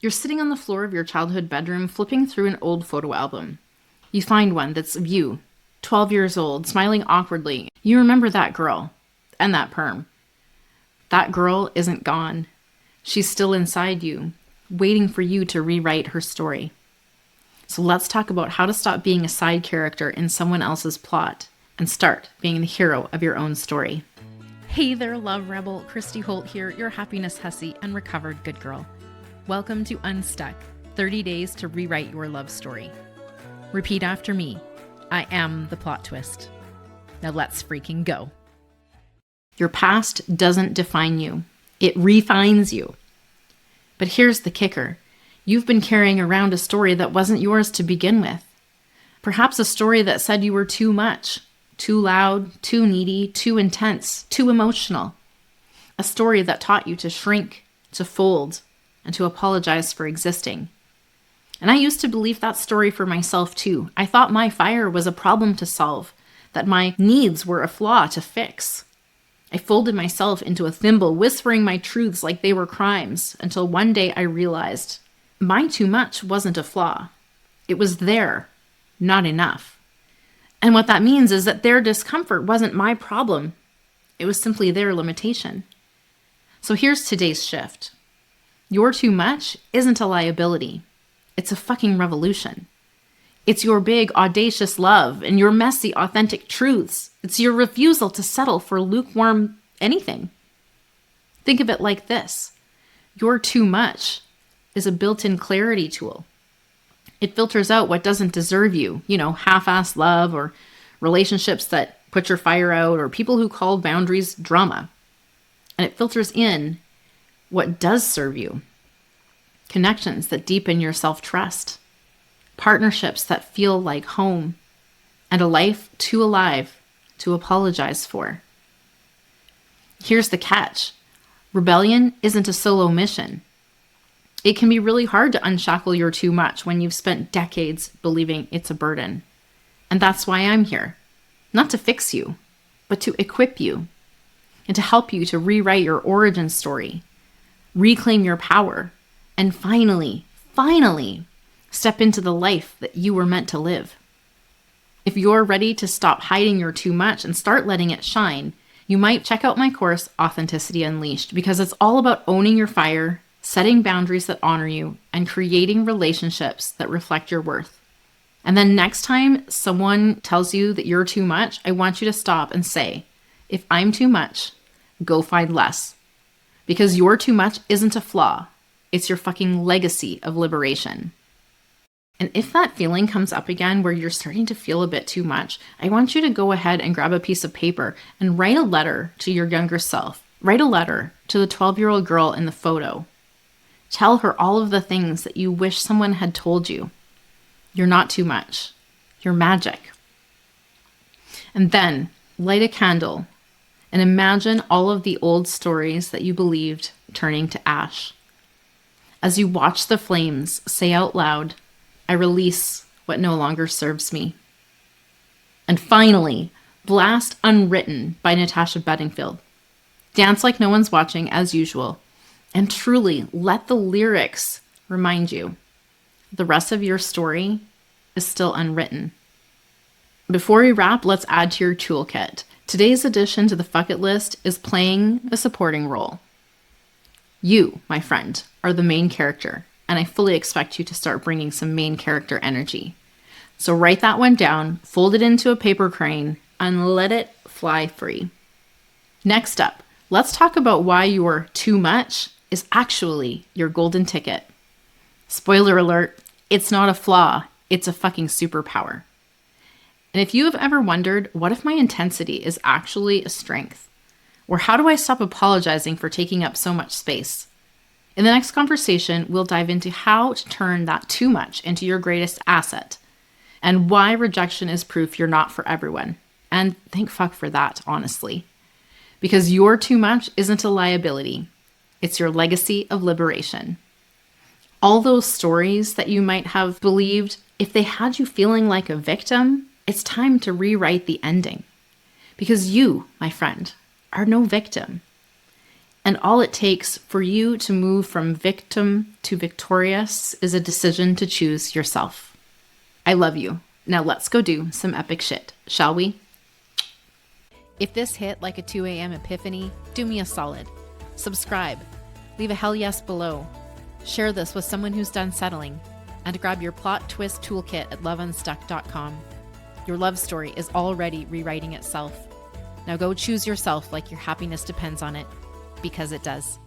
You're sitting on the floor of your childhood bedroom, flipping through an old photo album. You find one that's of you, 12 years old, smiling awkwardly. You remember that girl and that perm. That girl isn't gone. She's still inside you, waiting for you to rewrite her story. So let's talk about how to stop being a side character in someone else's plot and start being the hero of your own story. Hey there, love rebel. Christy Holt here, your happiness hussy and recovered good girl. Welcome to Unstuck, 30 days to rewrite your love story. Repeat after me. I am the plot twist. Now let's freaking go. Your past doesn't define you. It refines you. But here's the kicker. You've been carrying around a story that wasn't yours to begin with. Perhaps a story that said you were too much, too loud, too needy, too intense, too emotional. A story that taught you to shrink, to fold, and to apologize for existing. And I used to believe that story for myself too. I thought my fire was a problem to solve, that my needs were a flaw to fix. I folded myself into a thimble, whispering my truths like they were crimes, until one day I realized my too much wasn't a flaw. It was there, not enough. And what that means is that their discomfort wasn't my problem. It was simply their limitation. So here's today's shift. Your too much isn't a liability. It's a fucking revolution. It's your big, audacious love and your messy, authentic truths. It's your refusal to settle for lukewarm anything. Think of it like this. Your too much is a built-in clarity tool. It filters out what doesn't deserve you, half-assed love or relationships that put your fire out or people who call boundaries drama. And it filters in what does serve you. Connections that deepen your self-trust. Partnerships that feel like home. And a life too alive to apologize for. Here's the catch. Rebellion isn't a solo mission. It can be really hard to unshackle your too much when you've spent decades believing it's a burden. And that's why I'm here. Not to fix you, but to equip you. And to help you to rewrite your origin story. Reclaim your power. And finally, step into the life that you were meant to live. If you're ready to stop hiding your too much and start letting it shine, you might check out my course, Authenticity Unleashed, because it's all about owning your fire, setting boundaries that honor you, and creating relationships that reflect your worth. And then next time someone tells you that you're too much, I want you to stop and say, if I'm too much, go find less. Because your too much isn't a flaw. It's your fucking legacy of liberation. And if that feeling comes up again where you're starting to feel a bit too much, I want you to go ahead and grab a piece of paper and write a letter to your younger self. Write a letter to the 12-year-old girl in the photo. Tell her all of the things that you wish someone had told you. You're not too much. You're magic. And then light a candle and imagine all of the old stories that you believed turning to ash. As you watch the flames, say out loud, I release what no longer serves me. And finally, blast Unwritten by Natasha Bedingfield. Dance like no one's watching as usual. And truly let the lyrics remind you the rest of your story is still unwritten. Before we wrap, let's add to your toolkit. Today's addition to the Fuck It list is playing a supporting role. You, my friend, are the main character, and I fully expect you to start bringing some main character energy. So write that one down, fold it into a paper crane, and let it fly free. Next up, let's talk about why your too much is actually your golden ticket. Spoiler alert, it's not a flaw, it's a fucking superpower. And if you have ever wondered, what if my intensity is actually a strength? Or how do I stop apologizing for taking up so much space? In the next conversation, we'll dive into how to turn that too much into your greatest asset and why rejection is proof you're not for everyone. And thank fuck for that, honestly. Because your too much isn't a liability. It's your legacy of liberation. All those stories that you might have believed, if they had you feeling like a victim, it's time to rewrite the ending. Because you, my friend, are no victim. And all it takes for you to move from victim to victorious is a decision to choose yourself. I love you. Now let's go do some epic shit, shall we? If this hit like a 2 a.m. epiphany, do me a solid. Subscribe. Leave a hell yes below. Share this with someone who's done settling. And grab your plot twist toolkit at loveunstuck.com. Your love story is already rewriting itself. Now go choose yourself like your happiness depends on it, because it does.